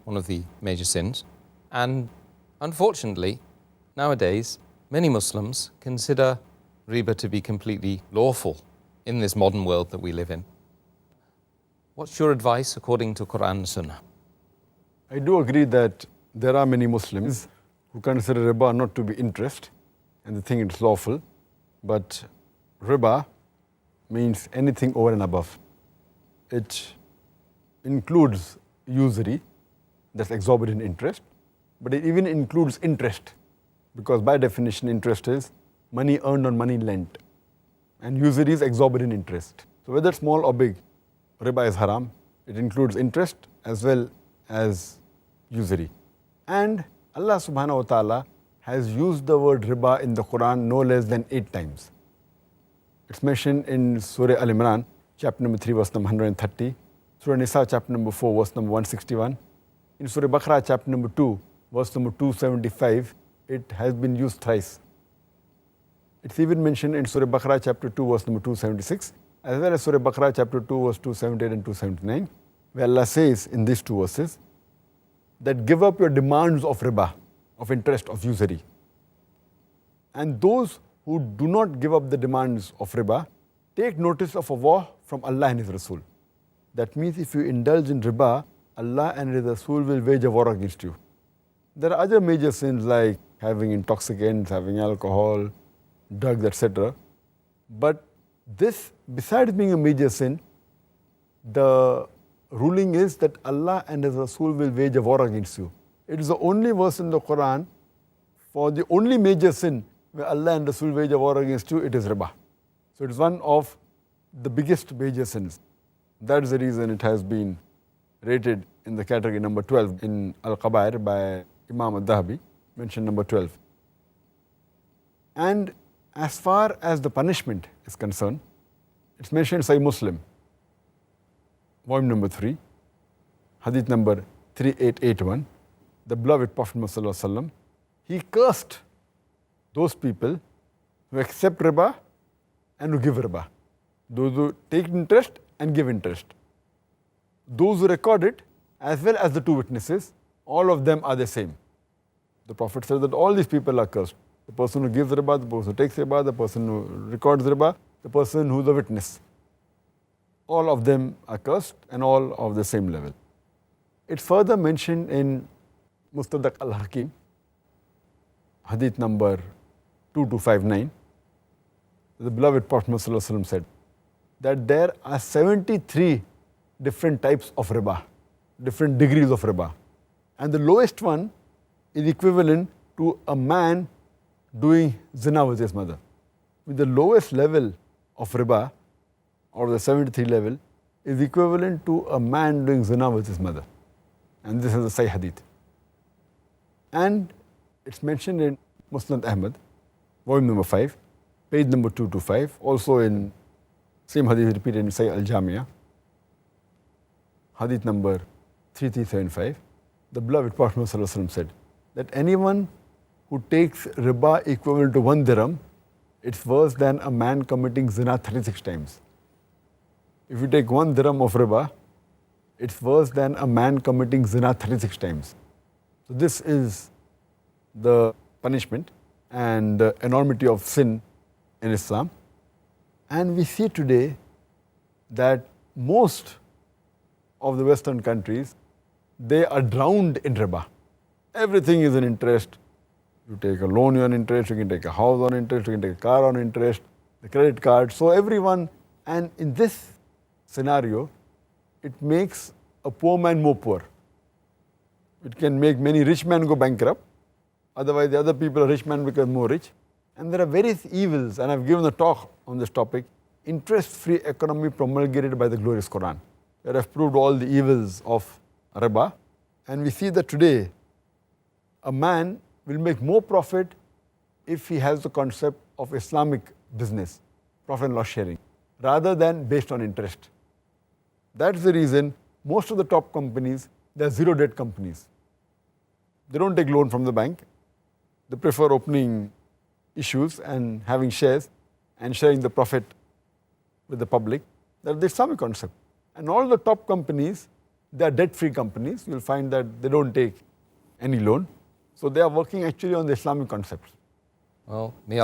one of the major sins. And unfortunately, nowadays, many Muslims consider riba to be completely lawful in this modern world that we live in. What's your advice according to Quran and Sunnah? I do agree that there are many Muslims who consider riba not to be interest and they think it's lawful, but riba means anything over and above. It includes usury, that's exorbitant interest, but it even includes interest, because by definition interest is money earned on money lent, and usury is exorbitant interest. So whether small or big, riba is haram. It includes interest as well as usury. And Allah subhanahu wa ta'ala has used the word riba in the Quran no less than 8 times. It's mentioned in Surah Al-Imran, chapter number 3, verse number 130, Surah Nisa, chapter number 4, verse number 161. In Surah Baqarah, chapter number 2, verse number 275, it has been used thrice. It's even mentioned in Surah Baqarah, chapter 2, verse number 276, as well as Surah Baqarah, chapter 2, verse 278 and 279, where Allah says in these 2 verses that give up your demands of riba, of interest, of usury. And those who do not give up the demands of riba, take notice of a war from Allah and His Rasul. That means if you indulge in riba, Allah and His Rasul will wage a war against you. There are other major sins like having intoxicants, having alcohol, drugs, etc. But this, besides being a major sin, the ruling is that Allah and His Rasul will wage a war against you. It is the only verse in the Quran for the only major sin where Allah and Rasul wage a war against you, it is riba. So it is one of the biggest major sins. That is the reason it has been rated in the category number 12 in Al-Qabair by Imam Al-Dhahabi, mentioned number 12. And as far as the punishment is concerned, it's mentioned in Sahih Muslim, volume number 3, hadith number 3881, the beloved Prophet Muhammad, he cursed those people who accept riba and who give riba. Those who take interest and give interest. Those who record it, as well as the 2 witnesses, all of them are the same. The Prophet said that all these people are cursed. The person who gives riba, the person who takes riba, the person who records riba, the person who is a witness. All of them are cursed and all of the same level. It's further mentioned in Mustadrak al-Hakim, hadith number 2259, the beloved Prophet Muhammad said that there are 73 different types of riba, different degrees of riba. And the lowest one is equivalent to a man doing zina with his mother. With the lowest level of riba, or the 73 level, is equivalent to a man doing zina with his mother. And this is a Sahih hadith. And it's mentioned in Musnad Ahmad, volume number 5, page number 225, also in same hadith repeated in Sahih Al-Jamia, hadith number 3375. The beloved Prophet ﷺ said that anyone who takes riba equivalent to 1 dirham, it's worse than a man committing zina 36 times. If you take 1 dirham of riba, it's worse than a man committing zina 36 times. So this is the punishment and the enormity of sin in Islam. And we see today that most of the Western countries, they are drowned in riba. Everything is an interest. You take a loan on interest, you can take a house on interest, you can take a car on interest, the credit card. So everyone, and in this scenario, it makes a poor man more poor. It can make many rich men go bankrupt. Otherwise, the other people, a rich man become more rich. And there are various evils, and I've given a talk on this topic, interest-free economy promulgated by the glorious Quran, where I've proved all the evils of riba. And we see that today, a man will make more profit if he has the concept of Islamic business, profit and loss sharing, rather than based on interest. That's the reason most of the top companies, they're zero debt companies. They don't take loan from the bank. They prefer opening issues and having shares and sharing the profit with the public. That's the Islamic concept. And all the top companies, they are debt-free companies. You'll find that they don't take any loan. So they are working actually on the Islamic concepts. Well, may